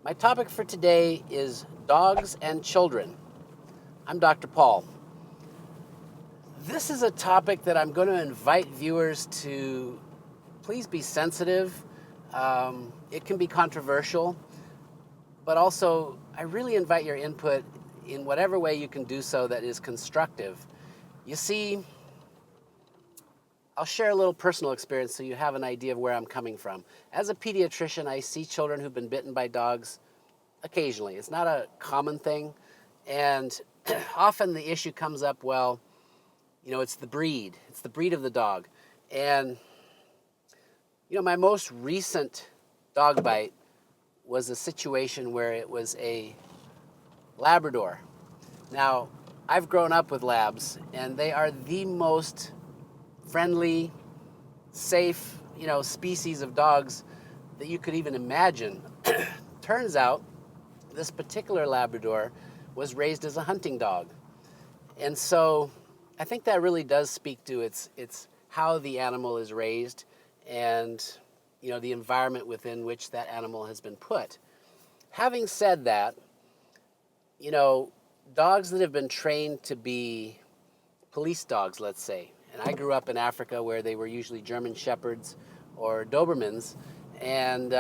My topic for today is dogs and children. I'm Dr. Paul. This is a topic that I'm going to invite viewers to please be sensitive. It can be controversial, but also I really invite your input in whatever way you can do so that is constructive. You see, I'll share a little personal experience so you have an idea of where I'm coming from. As a pediatrician, I see children who've been bitten by dogs occasionally. It's not a common thing. And often the issue comes up, well, it's the breed. It's the breed of the dog. And, my most recent dog bite was a situation where it was a Labrador. Now, I've grown up with Labs, and they are the most friendly, safe, species of dogs that you could even imagine. Turns out, this particular Labrador was raised as a hunting dog. And so I think that really does speak to it's how the animal is raised and the environment within which that animal has been put. Having said that, dogs that have been trained to be police dogs, let's say, and I grew up in Africa where they were usually German Shepherds or Dobermans, and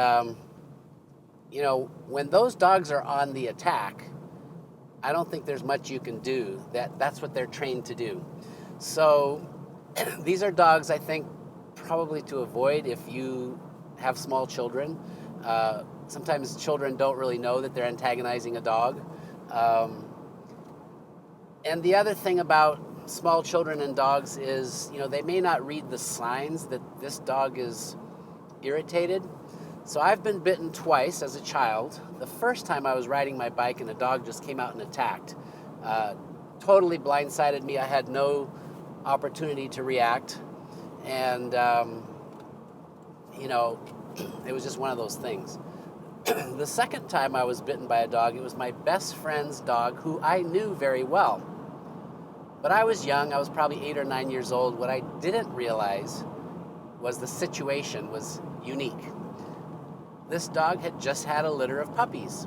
when those dogs are on the attack, I don't think there's much you can do. That's what they're trained to do. So these are dogs I think probably to avoid if you have small children. Sometimes children don't really know that they're antagonizing a dog. And the other thing about small children and dogs is, they may not read the signs that this dog is irritated. So I've been bitten twice as a child. The first time I was riding my bike and a dog just came out and attacked. Totally blindsided me. I had no opportunity to react. And, it was just one of those things. The second time I was bitten by a dog, it was my best friend's dog who I knew very well. But I was young. I was probably 8 or 9 years old. What I didn't realize was the situation was unique. This dog had just had a litter of puppies.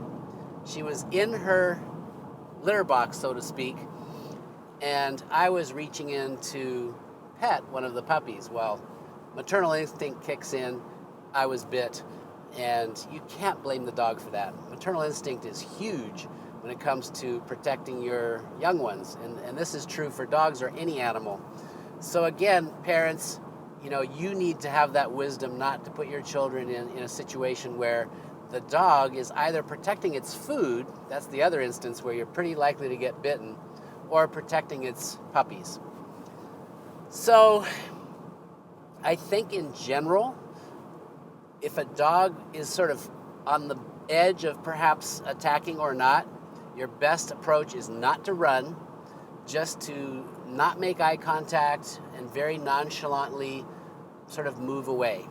She was in her litter box, so to speak, and I was reaching in to pet one of the puppies. Well, maternal instinct kicks in. I was bit, and you can't blame the dog for that. Maternal instinct is huge when it comes to protecting your young ones, and this is true for dogs or any animal. So again, parents, you need to have that wisdom not to put your children in a situation where the dog is either protecting its food, that's the other instance where you're pretty likely to get bitten, or protecting its puppies. So I think in general, if a dog is sort of on the edge of perhaps attacking or not, your best approach is not to run, just to not make eye contact and very nonchalantly sort of move away.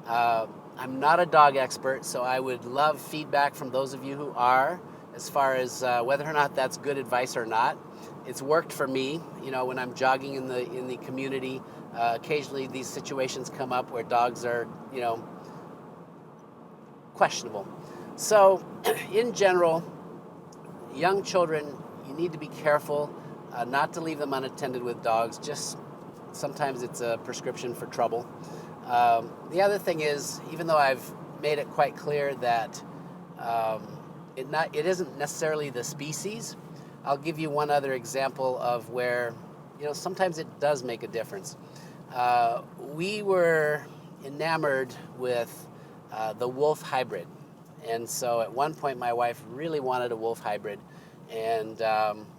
I'm not a dog expert, so I would love feedback from those of you who are, as far as whether or not that's good advice or not. It's worked for me, when I'm jogging in the community. Occasionally these situations come up where dogs are, questionable. So in general, young children, you need to be careful not to leave them unattended with dogs. Just sometimes it's a prescription for trouble. The other thing is, even though I've made it quite clear that it isn't necessarily the species, I'll give you one other example of where, sometimes it does make a difference. We were enamored with the wolf hybrid. And so at one point, my wife really wanted a wolf hybrid. And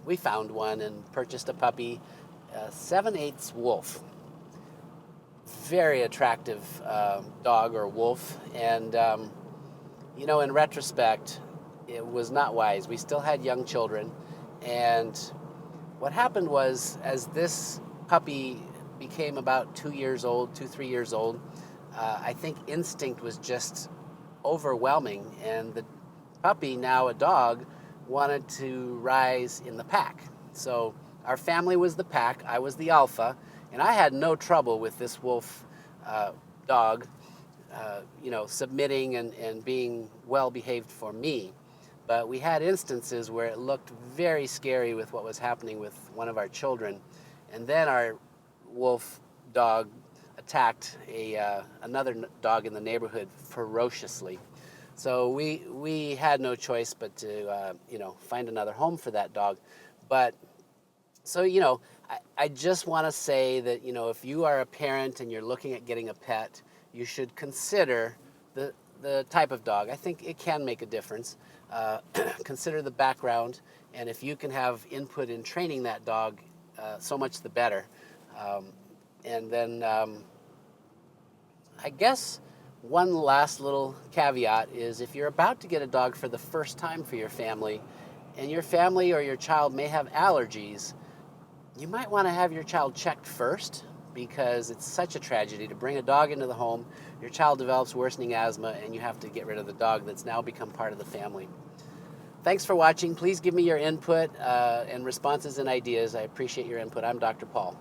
we found one and purchased a puppy, 7/8 wolf. Very attractive dog or wolf. And, in retrospect, it was not wise. We still had young children. And what happened was, as this puppy became about 2 years old, 3 years old, I think instinct was just overwhelming. And the puppy, now a dog, wanted to rise in the pack. So our family was the pack, I was the alpha, and I had no trouble with this wolf dog. submitting and being well behaved for me. But we had instances where it looked very scary with what was happening with one of our children. And then our wolf dog attacked another dog in the neighborhood ferociously. So we had no choice but to find another home for that dog. But so I just want to say that if you are a parent and you're looking at getting a pet, you should consider the type of dog. I think it can make a difference. Consider the background, and if you can have input in training that dog, so much the better. And then I guess one last little caveat is if you're about to get a dog for the first time for your family, and your family or your child may have allergies, you might want to have your child checked first, because it's such a tragedy to bring a dog into the home, your child develops worsening asthma, and you have to get rid of the dog that's now become part of the family. Thanks for watching. Please give me your input and responses and ideas. I appreciate your input. I'm Dr. Paul.